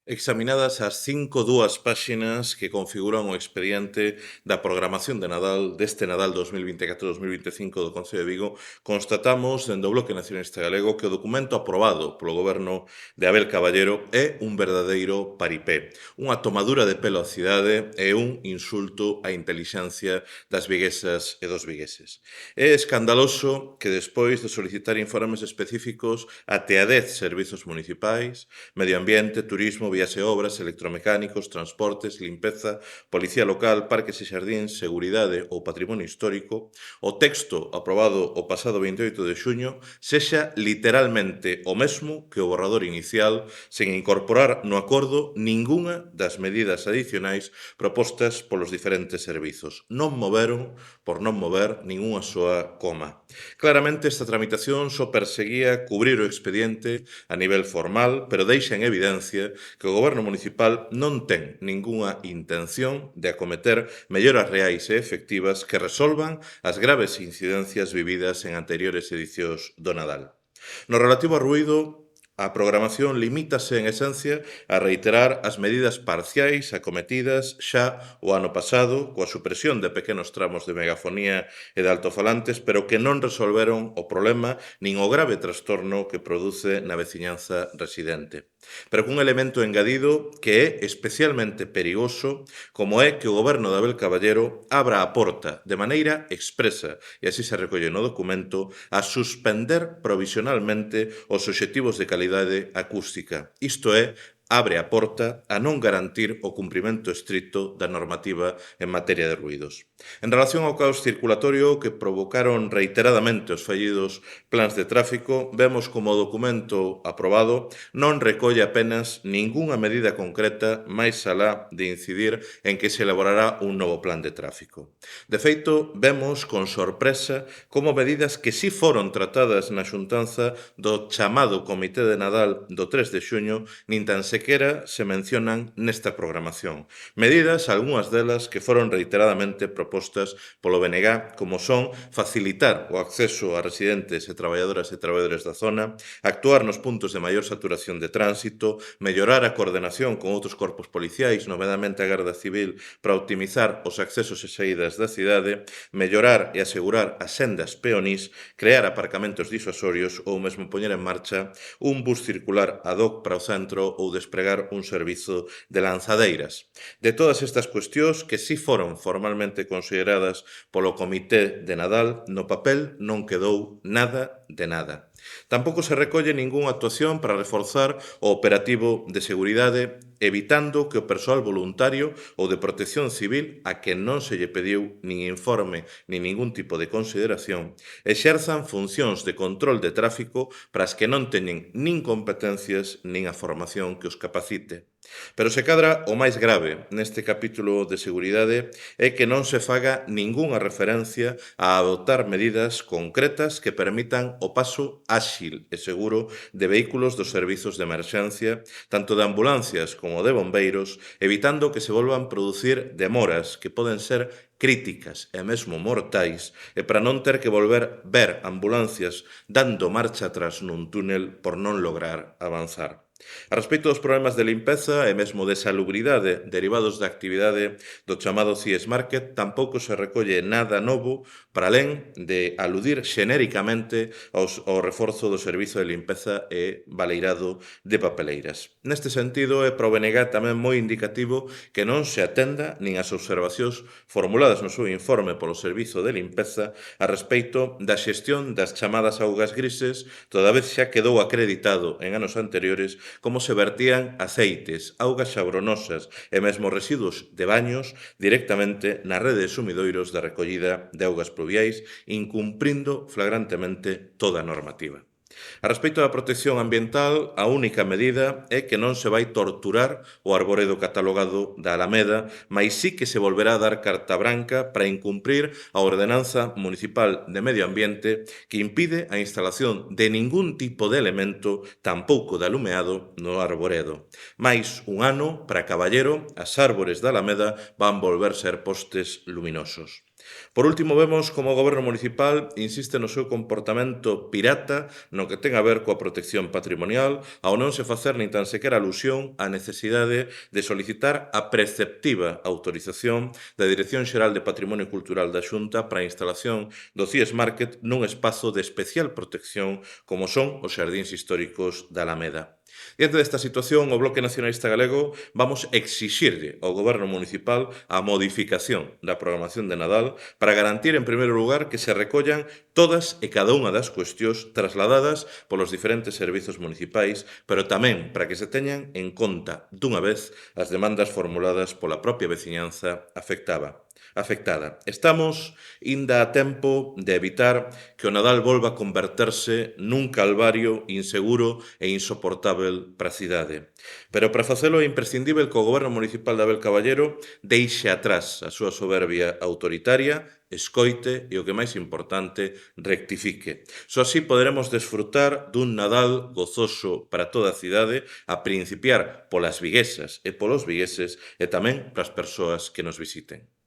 Examinadas as 5 páxinas que configuran o expediente da programación de Nadal deste Nadal 2024-2025 do Concello de Vigo, constatamos dende o Bloque Nacionalista Galego que o documento aprobado polo goberno de Abel Caballero é un verdadeiro paripé, unha tomadura de pelo á cidade e un insulto á intelixencia das viguesas e dos vigueses. É escandaloso que despois de solicitar informes específicos até a 10 servizos municipais, medio ambiente, turismo, vías e obras, electromecánicos, transportes, limpeza, policía local, parques e xardíns, seguridade ou patrimonio histórico, o texto aprobado o pasado 28 de xuño sexa literalmente o mesmo que o borrador inicial, sen incorporar no acordo ningunha das medidas adicionais propostas polos diferentes servizos. Non moveron, por non mover, ningunha soa coma. Claramente, esta tramitación só perseguía cubrir o expediente a nivel formal, pero deixa en evidencia que o Goberno municipal non ten ningunha intención de acometer melloras reais e efectivas que resolvan as graves incidencias vividas en anteriores edicións do Nadal. No relativo ao ruído, a programación limítase, en esencia, a reiterar as medidas parciais acometidas xa o ano pasado coa supresión de pequenos tramos de megafonía e de altofalantes, pero que non resolveron o problema nin o grave trastorno que produce na veciñanza residente. Pero cun elemento engadido que é especialmente perigoso, como é que o goberno de Abel Caballero abra a porta de maneira expresa, e así se recolle no documento, a suspender provisionalmente os obxectivos de calidade acústica. Isto é, abre a porta a non garantir o cumprimento estricto da normativa en materia de ruídos. En relación ao caos circulatorio que provocaron reiteradamente os fallidos plans de tráfico, vemos como o documento aprobado non recolle apenas ningunha medida concreta máis alá de incidir en que se elaborará un novo plan de tráfico. De feito, vemos con sorpresa como medidas que sí foron tratadas na xuntanza do chamado Comité de Nadal do 3 de xuño nin tan sequera se mencionan nesta programación. Medidas, algunhas delas, que foron reiteradamente propostas polo BNG, como son facilitar o acceso a residentes e traballadoras da zona, actuar nos puntos de maior saturación de tránsito, mellorar a coordenación con outros corpos policiais, novedamente a Garda Civil, para optimizar os accesos e saídas da cidade, mellorar e asegurar as sendas peonís, crear aparcamentos disuasorios ou mesmo poñer en marcha un bus circular ad hoc para o centro ou despregar un servizo de lanzadeiras. De todas estas cuestións que sí foron formalmente consideradas polo Comité de Nadal, no papel non quedou nada de nada. Tampouco se recolle ningunha actuación para reforzar o operativo de seguridade, evitando que o persoal voluntario ou de protección civil, a que non se lle pediu nin informe nin ningún tipo de consideración, exerzan funcións de control de tráfico para as que non teñen nin competencias nin a formación que os capacite. Pero se cadra o máis grave neste capítulo de seguridade é que non se faga ningunha referencia a adoptar medidas concretas que permitan o paso áxil e seguro de vehículos dos servizos de emerxencia, tanto de ambulancias como de bombeiros, evitando que se volvan producir demoras que poden ser críticas e mesmo mortais, e para non ter que volver ver ambulancias dando marcha atrás nun túnel por non lograr avanzar. A respecto dos problemas de limpeza e mesmo de salubridade derivados da actividade do chamado CIES Market, tampouco se recolle nada novo para alén de aludir xenéricamente ao reforzo do servizo de limpeza e baleirado de papeleiras. Neste sentido, é para o BNG tamén moi indicativo que non se atenda nin as observacións formuladas no seu informe polo servizo de limpeza a respecto da xestión das chamadas augas grises, toda vez xa quedou acreditado en anos anteriores como se vertían aceites, augas xabronosas e mesmo residuos de baños directamente na rede de sumidoiros de recollida de augas pluviais, incumprindo flagrantemente toda a normativa. A respecto da protección ambiental, a única medida é que non se vai torturar o arboredo catalogado da Alameda, mas sí que se volverá a dar carta branca para incumprir a ordenanza municipal de medio ambiente que impide a instalación de ningún tipo de elemento, tampouco de alumeado, no arboredo. Mais un ano, para Caballero, as árbores da Alameda van volver ser postes luminosos. Por último, vemos como o Goberno municipal insiste no seu comportamento pirata no que ten a ver coa protección patrimonial, ao non se facer nin tan sequera alusión á necesidade de solicitar a preceptiva autorización da Dirección Xeral de Patrimonio Cultural da Xunta para a instalación do CIES Market nun espazo de especial protección como son os xardíns históricos da Alameda. Diante desta situación, o Bloque Nacionalista Galego vamos exixirlle ao Goberno municipal a modificación da programación de Nadal para garantir, en primeiro lugar, que se recollan todas e cada unha das cuestións trasladadas polos diferentes servizos municipais, pero tamén para que se teñan en conta dunha vez as demandas formuladas pola propia veciñanza afectada. Estamos inda a tempo de evitar que o Nadal volva a converterse nun calvario inseguro e insoportável para a cidade. Pero para facelo é imprescindível que o Goberno Municipal de Abel Caballero deixe atrás a súa soberbia autoritaria, escoite e, o que máis importante, rectifique. Só así poderemos desfrutar dun Nadal gozoso para toda a cidade, a principiar polas viguesas e polos vigueses e tamén para as persoas que nos visiten.